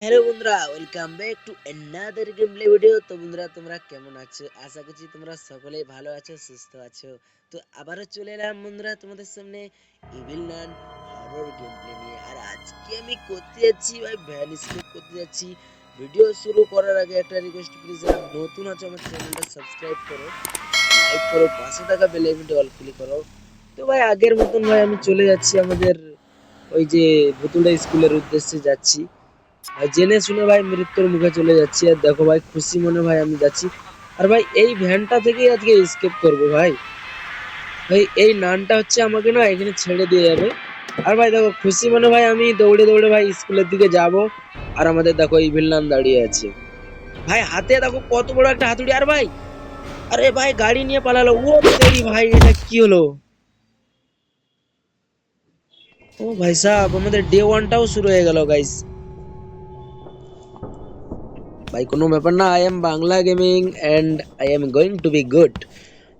Hello বন্ধুরা, welcome back to another game play video. তো বন্ধুরা, তোমরা কেমন আছো? আশা করছি তোমরা সকলেই ভালো আছো, সুস্থ আছো। তো আবারও চলে এলাম বন্ধুরা তোমাদের সামনে ইভিল নান হরর গেম প্লে নিয়ে। আর আজকে আমি করতে যাচ্ছি ভাই ভ্যান স্কেপ করতে যাচ্ছি। ভিডিও শুরু করার আগে একটা রিকোয়েস্ট, প্লিজ যারা নতুন আছো আমার চ্যানেলটা সাবস্ক্রাইব করো, লাইক করো, পাশে থাকা বেল আইকনটা অল ক্লিক করো। তো ভাই আগের মতন ভাই আমি চলে যাচ্ছি আমাদের ওই যে ভুতুড়া স্কুলের উদ্দেশ্যে যাচ্ছি। ভাই জেনে শুনে ভাই মৃত্যুর মুখে চলে যাচ্ছি। আর দেখো ভাই খুশি মনে ভাই আমি যাচ্ছি। আর ভাই এই ভ্যানটা থেকেই আজকে এসকেপ করব ভাই। ভাই এই নানটা হচ্ছে আমাকে না এখানে ছেড়ে দিয়ে যাবে। আর ভাই দেখো খুশি মনে ভাই আমি দৌড়ে দৌড়ে ভাই স্কুলের দিকে যাব। আর আমাদের দেখো ইভিল নান দাঁড়িয়ে আছে ভাই, হাতে দেখো কত বড় একটা হাতুড়ি। আর ভাই আরে ভাই গাড়ি নিয়ে পালালো। ও তেরি ভাই, এটা কি হলো? ও ভাই সাহেব, আমাদের ডে ওয়ানটাও শুরু হয়ে গেল গাইস। ভাই কোনো ব্যাপার না, I am Bangla gaming and I am going to be good.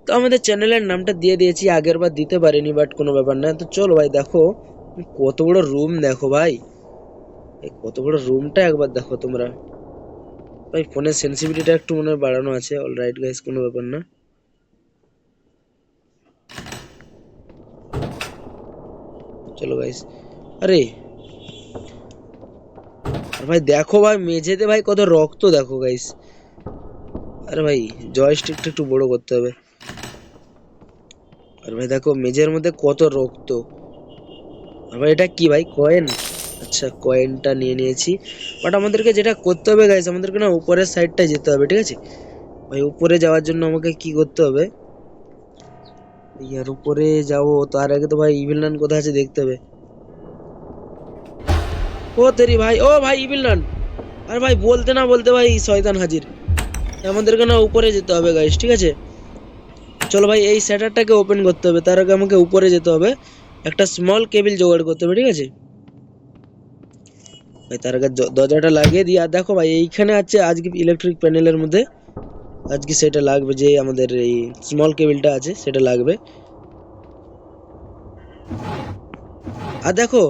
তো আমাদের চ্যানেলের নামটা দিয়ে দিয়েছি, আগের বার দিতে পারিনি, বাট কোনো ব্যাপার না। তো চলো ভাই দেখো কত বড় রুম, দেখো ভাই এই কত বড় রুমটা একবার দেখো তোমরা। ভাই ফোনের সেন্সিটিভিটিটা একটু মনে হয় বাড়ানো আছে। অলরাইট গাইস, কোনো ব্যাপার না। চলো গাইস। আরে আর ভাই দেখো ভাই মেঝেতে ভাই কত রক্ত দেখো গাইস। আরে ভাই জয়স্টিকটা একটু বড় করতে হবে। আর ভাই দেখো মেঝের মধ্যে কত রক্ত। আর ভাই এটা কি ভাই, কয়েন? আচ্ছা কয়েনটা নিয়ে নিয়েছি। বাট আমাদেরকে যেটা করতে হবে গাইস, আমাদেরকে না উপরের সাইডটা যেতে হবে, ঠিক আছে ভাই। উপরে যাওয়ার জন্য আমাকে কি করতে হবে? ইয়ার উপরে যাবো তার আগে তো ভাই ইভিল নান কোথায় আছে দেখতে হবে। ও তেরি ভাই, ও ভাই ইভিল নান। আর ভাই বলতে না বলতে ভাই শয়তান হাজির। আমাদেরকে না উপরে যেতে হবে গাইস, ঠিক আছে। চলো ভাই এই শাটারটাকে ওপেন করতে হবে, তার আগে আমাকে উপরে যেতে হবে। একটা স্মল কেবিল জোগাড় করতে হবে, ঠিক আছে ভাই। তার আগে দরজাটা লাগিয়ে দিই। আর দেখো ভাই এইখানে আছে আজকে ইলেকট্রিক প্যানেলের মধ্যে আজকে সেটা লাগবে, যে আমাদের এই স্মল কেবিলটা আছে সেটা লাগবে। আর দেখো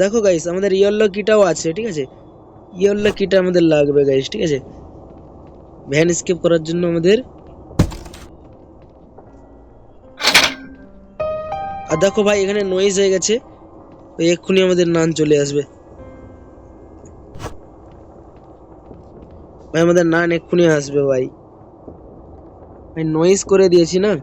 দেখো গাইস আমাদের ইয়েলো কিটাও আছে, ঠিক আছে। ইয়েলো কিটা আমাদের লাগবে গাইস, ঠিক আছে, ভ্যান স্কেপ করার জন্য আমাদের। আর দেখো ভাই এখানে নয়েজ হয়ে গেছে, তো এক্ষুনি আমাদের নান চলে আসবে। ভাই আমাদের নান এক্ষুনি আসবে ভাই। ভাই নয়েজ করে দিয়েছি না।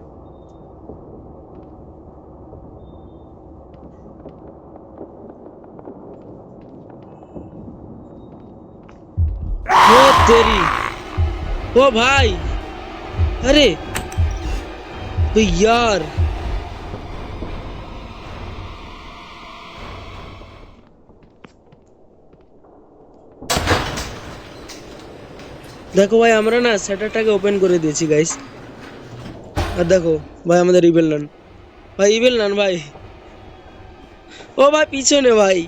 ও তেরি, ও ভাই, আরে তো यार। দেখো ভাই আমরা না শাটারটাকে ওপেন করে দিয়েছি গাইস। আর দেখো ভাই আমাদের ইভেল নান, ভাই ইভেল নান ভাই। ও ভাই পিছনে ভাই।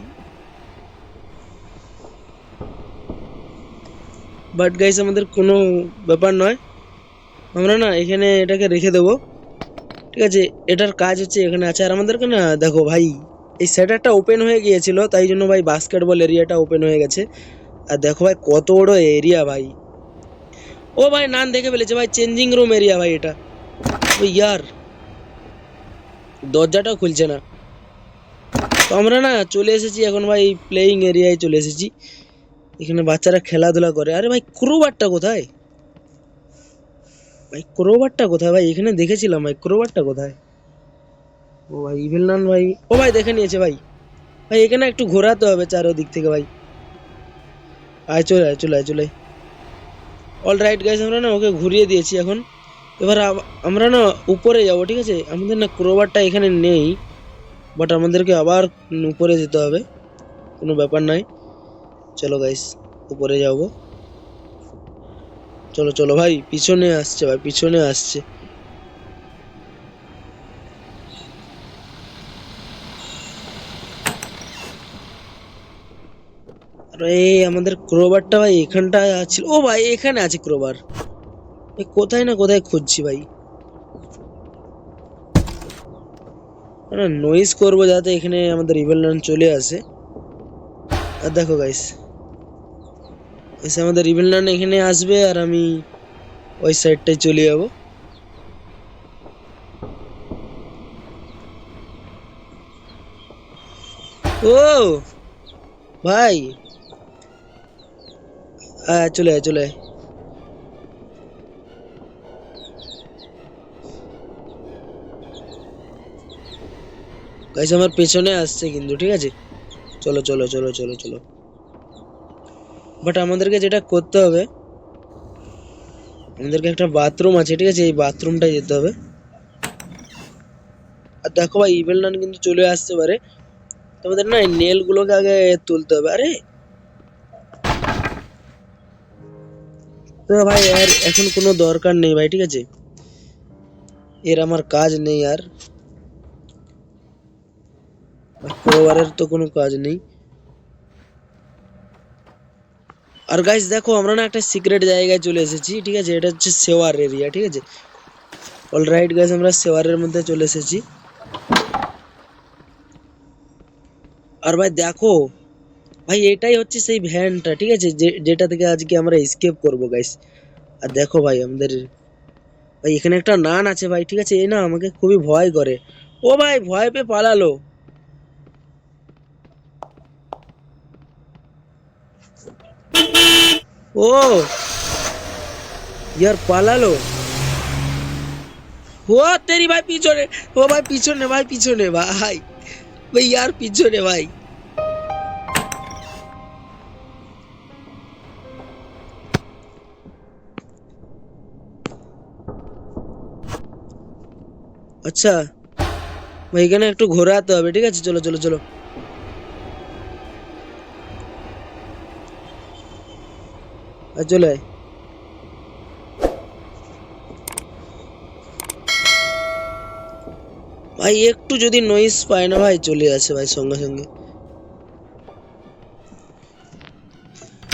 বাট গাইস আমাদের কোনো ব্যাপার নয়, আমরা না এখানে এটাকে রেখে দেবো, ঠিক আছে। এটার কাজ হচ্ছে এখানে আছে। আর আমাদেরকে না দেখো ভাই এই শাটারটা ওপেন হয়ে গিয়েছিল, তাই জন্য ভাই বাস্কেটবল এরিয়াটা ওপেন হয়ে গেছে। আর দেখো ভাই কত বড় এরিয়া ভাই। ও ভাই নান দেখে ফেলেছে ভাই, চেঞ্জিং রুম এরিয়া ভাই এটা। ও ইয়ার, দরজাটাও খুলছে না। তো আমরা না চলে এসেছি এখন ভাই প্লেইং এরিয়ায় চলে এসেছি। এখানে বাচ্চারা খেলাধুলা করে। আরে ভাই ক্রোবারটা কোথায়? ভাই ক্রোবারটা কোথায় ভাই? এখানে দেখেছিলাম ভাই, ক্রোবারটা কোথায়? ও ভাই ইভিল নান ভাই, ও ভাই দেখে নিয়েছে ভাই। ভাই এখানে একটু ঘোরাতে হবে চারোদিক থেকে ভাই। আয় চলে আয় চলে আয় চলে আয়। অল রাইট গাইস, আমরা না ওকে ঘুরিয়ে দিয়েছি এখন। এবার আমরা না উপরে যাবো, ঠিক আছে। আমাদের না ক্রোবারটা এখানে নেই, বাট আমাদেরকে আবার উপরে যেতে হবে, কোনো ব্যাপার নাই। চলো গাইস উপরে যাবো। চলো চলো ভাই, পিছনে আসছে ভাই, পিছনে আসছে। আরে আমাদের ক্রোবারটা ভাই এখানটা আছে। ও ভাই এখানে আছে ক্রোবার। কোথায় না কোথায় খুঁজছি ভাই। না নয়েজ করবো যাতে এখানে আমাদের ইভেল নান চলে আসে। আর দেখো গাইস এসে আমাদের ইভিল নান এখানে আসবে আর আমি ওই সাইডটায় চলে যাবো। ও ভাই, চলে আয় চলে আয়। গাইস আমার পেছনে আসছে কিন্তু, ঠিক আছে, চলো চলো চলো চলো চলো। বাট আমাদেরকে যেটা করতে হবে, আমাদেরকে একটা বাথরুম আছে, ঠিক আছে, এই বাথরুমটায় যেতে হবে। আর দেখো ভাই ইভেল নান কিন্তু চলে আসতে পারে, তোমাদের না এই নেল গুলোকে আগে তুলতে হবে। আরে তো ভাই আর এখন কোনো দরকার নেই ভাই, ঠিক আছে, এর আমার কাজ নেই আর, ক্রোবারের তো কোনো কাজ নেই। আর গাইস দেখো আমরা না একটা সিক্রেট জায়গায় চলে এসেছি, ঠিক আছে, এটা হচ্ছে সেওয়ার এরিয়া, ঠিক আছে। অলরাইট গাইস আমরা সেওয়ারের মধ্যে চলে এসেছি। আর ভাই দেখো, ভাই এটাই হচ্ছে সেই ভ্যানটা, ঠিক আছে, যেটা থেকে আজকে আমরা এসকেপ করব গাইস। আর দেখো ভাই আমাদের, ভাই এখানে একটা নান আছে ভাই, ঠিক আছে, এ না আমাকে খুবই ভয় করে। ও ভাই ভয় পেয়ে পালালো। ও ইয়ার পালালো। ও তেরি ভাই পিছনে, ও ভাই পিছনে ভাই, পিছনে ভাই, ভাই ইয়ার পিছনে ভাই। আচ্ছা ভাই এখানে একটু ঘোরাতে হবে, ঠিক আছে, চলো চলো চলো। আর চলে আয়। ভাই একটু যদি নয়েজ পায় না ভাই চলে আসে ভাই সঙ্গে সঙ্গে।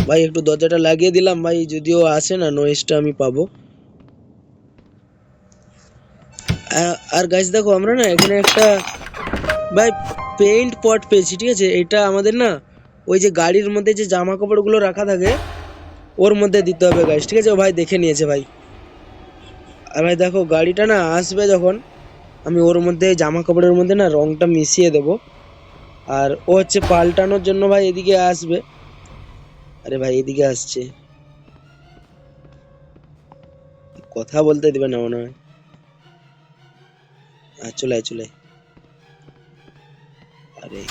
ভাই একটু দরজাটা লাগিয়ে দিলাম ভাই, যদিও আসে না নয়েজটা আমি পাবো। আর গাইস দেখো আমরা না এখানে একটা ভাই পেইন্ট পট পেয়েছি, ঠিক আছে, এটা আমাদের না ওই যে গাড়ির মধ্যে যে জামা কাপড়গুলো রাখা থাকে ওর মধ্যে দিতে হবে গাইস, ঠিক আছে। ও ভাই দেখে নিয়েছে ভাই। আর ভাই দেখো গাড়িটা না আসবে যখন, আমি ওর মধ্যে জামা কাপড়ের মধ্যে না রংটা মিশিয়ে দেব। আর ও হচ্ছে পাল্টানোর জন্য ভাই এদিকে আসবে। আরে ভাই এদিকে আসছে, কথা বলতে দিবে না মনে হয়। আর চলে আয় চলে আয়। আরে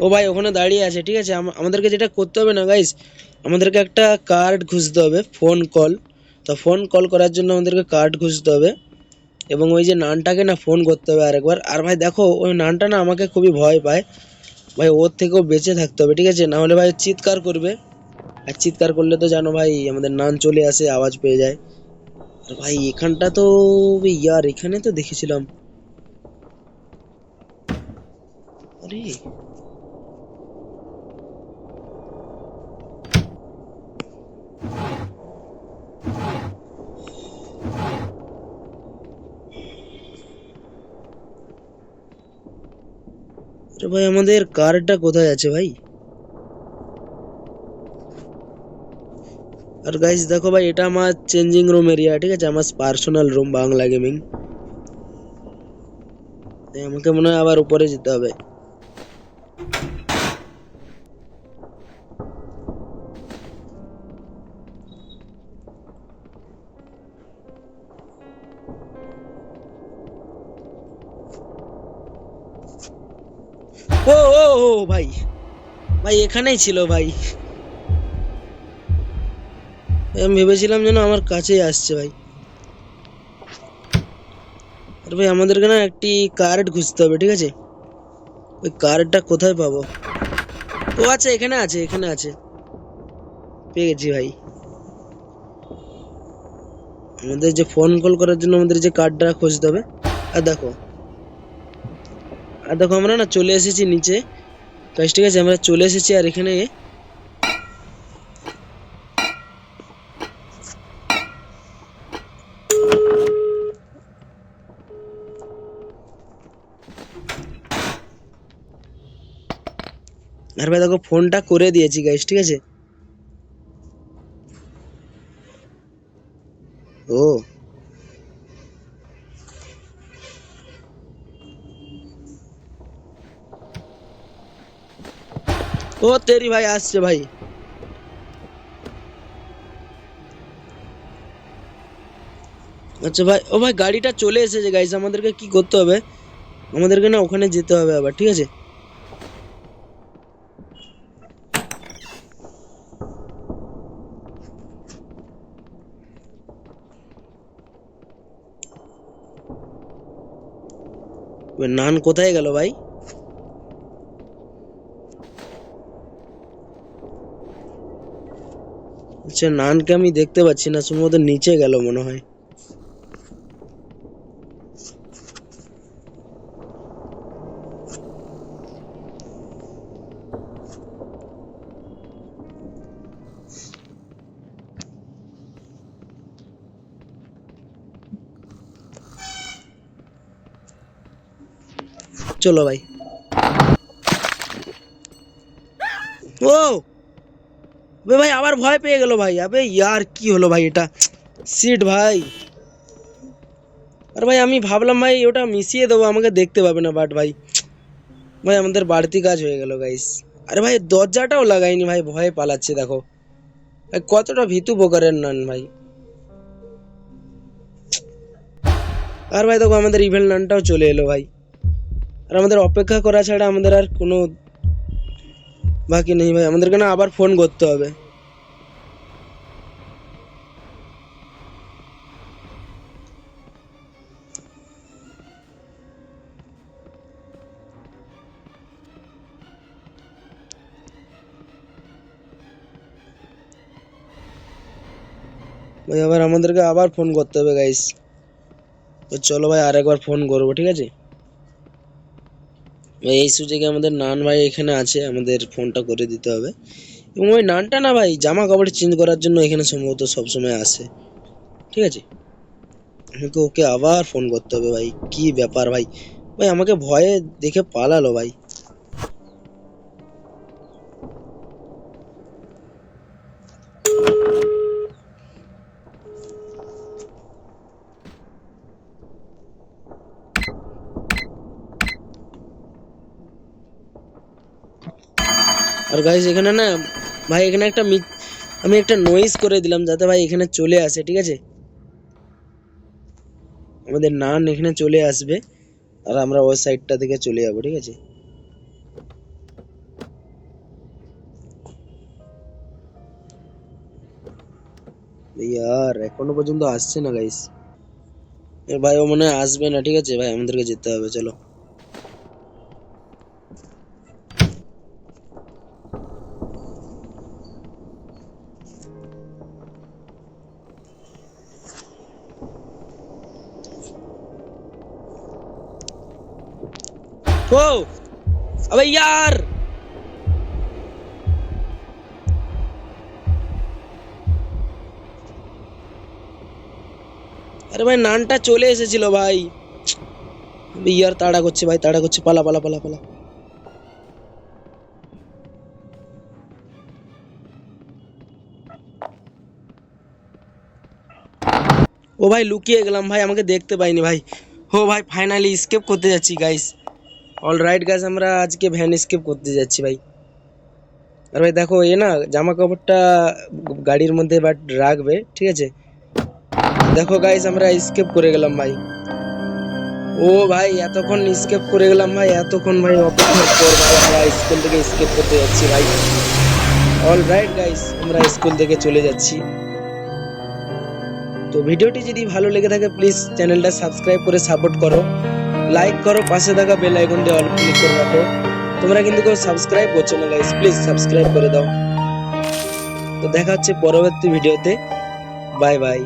ও ভাই ওখানে দাঁড়িয়ে আছে, ঠিক আছে, আমাদেরকে যেটা করতে হবে না গাইস, আমাদেরকে একটা কার্ড খুঁজতে হবে, ফোন কল। তো ফোন কল করার জন্য আমাদেরকে কার্ড খুঁজতে হবে, এবং ওই যে নানটাকে না ফোন করতে হবে আরেকবার। আর ভাই দেখো ওই নানটা না আমাকে খুবই ভয় পায় ভাই, ওর থেকেও বেঁচে থাকতে হবে, ঠিক আছে, না হলে ভাই চিৎকার করবে। আর চিৎকার করলে তো জানো ভাই আমাদের নান চলে আসে, আওয়াজ পেয়ে যায়। আর ভাই এখানটা তো, ইয়ার এখানে তো দেখেছিলাম। আরে আরে ভাই আমাদের কারটা কোথায় আছে ভাই? আর গাইস দেখো ভাই এটা আমার চেঞ্জিং রুম এরিয়া, ঠিক আছে, আমার পার্সোনাল রুম বাংলা গেমিং। আমাকে মনে হয় আবার উপরে যেতে হবে। ও ও ও ভাই, ভাই এখানেই ছিল ভাই। আমি ভেবেছিলাম যেন আমার কাছেই আসছে ভাই। আর ভাই আমাদেরকে না একটি কার্ড খুঁজতে হবে, ঠিক আছে, ওই কার্ডটা কোথায় পাবো? ও আচ্ছা এখানে আছে, এখানে আছে, পেয়ে গেছি ভাই। আমাদের যে ফোন কল করার জন্য আমাদের যে কার্ডটা খুঁজতে হবে। আর দেখো, আর দেখো আমরা না চলে এসেছি নিচে গাইস, ঠিক আছে, আমরা চলে এসেছি। আর এখানে আর ভাই দেখো ফোনটা করে দিয়েছি গাইস, ঠিক আছে। ও ও তেরি ভাই আসছে ভাই। আচ্ছা ভাই, ও ভাই গাড়িটা চলে এসেছে গাইস, আমাদেরকে কি করতে হবে, আমাদেরকে না ওখানে যেতে হবে আবার, ঠিক আছে। এবার নান কোথায় গেল ভাই? আচ্ছা নানকে আমি দেখতে পাচ্ছি না, সম্ভবত নিচে গেল মনে হয়। চলো ভাই। ও আবে ভাই আবার ভয় পেয়ে গেল ভাই, আবে ইয়ার কি হলো ভাই এটা, শিট ভাই। আর ভাই আমি ভাবলাম ভাই ওটা মিশিয়ে দেবো, আমাকে দেখতে পাবে না, বাট ভাই ভাই আমাদের বাড়তি কাজ হয়ে গেল গাইস। আরে ভাই দরজাটাও লাগাইনি ভাই, ভয়ে পালাচ্ছে দেখো ভাই, কতটা ভীতু প্রকারের নান ভাই। আর ভাই দেখো আমাদের ইভেল নানটাও চলে এলো ভাই, আর আমাদের অপেক্ষা করা ছাড়া আমাদের আর কোনো বাকি নেই ভাই, আমাদেরকে না আবার ফোন করতে হবে। ভাই আবার আমাদেরকে আবার ফোন করতে হবে গাইস। তো চলো ভাই আরেকবার ফোন করবো, ঠিক আছে। ভাই এই সুযোগে আমাদের নান ভাই এখানে আছে, আমাদের ফোনটা করে দিতে হবে। এবং ওই নানটা না ভাই জামা কাপড় চেঞ্জ করার জন্য এখানে সম্ভবত সবসময় আসে, ঠিক আছে। আমাকে ওকে আবার ফোন করতে হবে ভাই, কি ব্যাপার ভাই, ভাই আমাকে ভয়ে দেখে পালালো ভাই। আর গাইস এখানে না ভাই, এখানে আমি একটা নয়েজ করে দিলাম যাতে ভাই এখানে চলে আসে, ঠিক আছে। আমাদের নান এখানে চলে আসবে আর আমরা ওই সাইডটা থেকে চলে যাবো, ঠিক আছে। ইয়ার এখনো পর্যন্ত আসছে না গাইস। ভাই ও মনে হয় আসবে না, ঠিক আছে ভাই, আমাদেরকে যেতে হবে, চলো। ও अबे यार, আরে ভাই নানটা চলে এসেছিল ভাই। ইয়ার তাড়া করছে ভাই, তাড়া করছে, পালা পালা পালা পালা। ও ভাই লুকিয়ে গেলাম ভাই, আমাকে দেখতে পাইনি ভাই। ও ভাই ফাইনালি স্কেপ করতে যাচ্ছি গাইস। অল রাইট গাইস, আমরা আজকে ভ্যান স্কেপ করতে যাচ্ছি ভাই। আর ভাই দেখো এ না জামা কাপড়টা গাড়ির মধ্যে বাট রাখবে, ঠিক আছে। দেখো গাইস আমরা স্কেপ করে গেলাম ভাই। ও ভাই এতক্ষণ স্কেপ করে গেলাম ভাই, এতক্ষণ ভাই অপেক্ষার পর ভাই আমরা স্কুল থেকে স্কেপ করতে যাচ্ছি ভাই। অল রাইট গাইস, আমরা স্কুল থেকে চলে যাচ্ছি। তো ভিডিওটি যদি ভালো লেগে থাকে প্লিজ চ্যানেলটা সাবস্ক্রাইব করে সাপোর্ট করো, লাইক করো, পাশে থাকা বেল আইকনটি অল ক্লিক করে রাখো। তোমরা কিন্তু কেউ সাবস্ক্রাইব করছো না গাইস, প্লিজ সাবস্ক্রাইব করে দাও। তো দেখা হচ্ছে পরবর্তী ভিডিওতে, বাই বাই।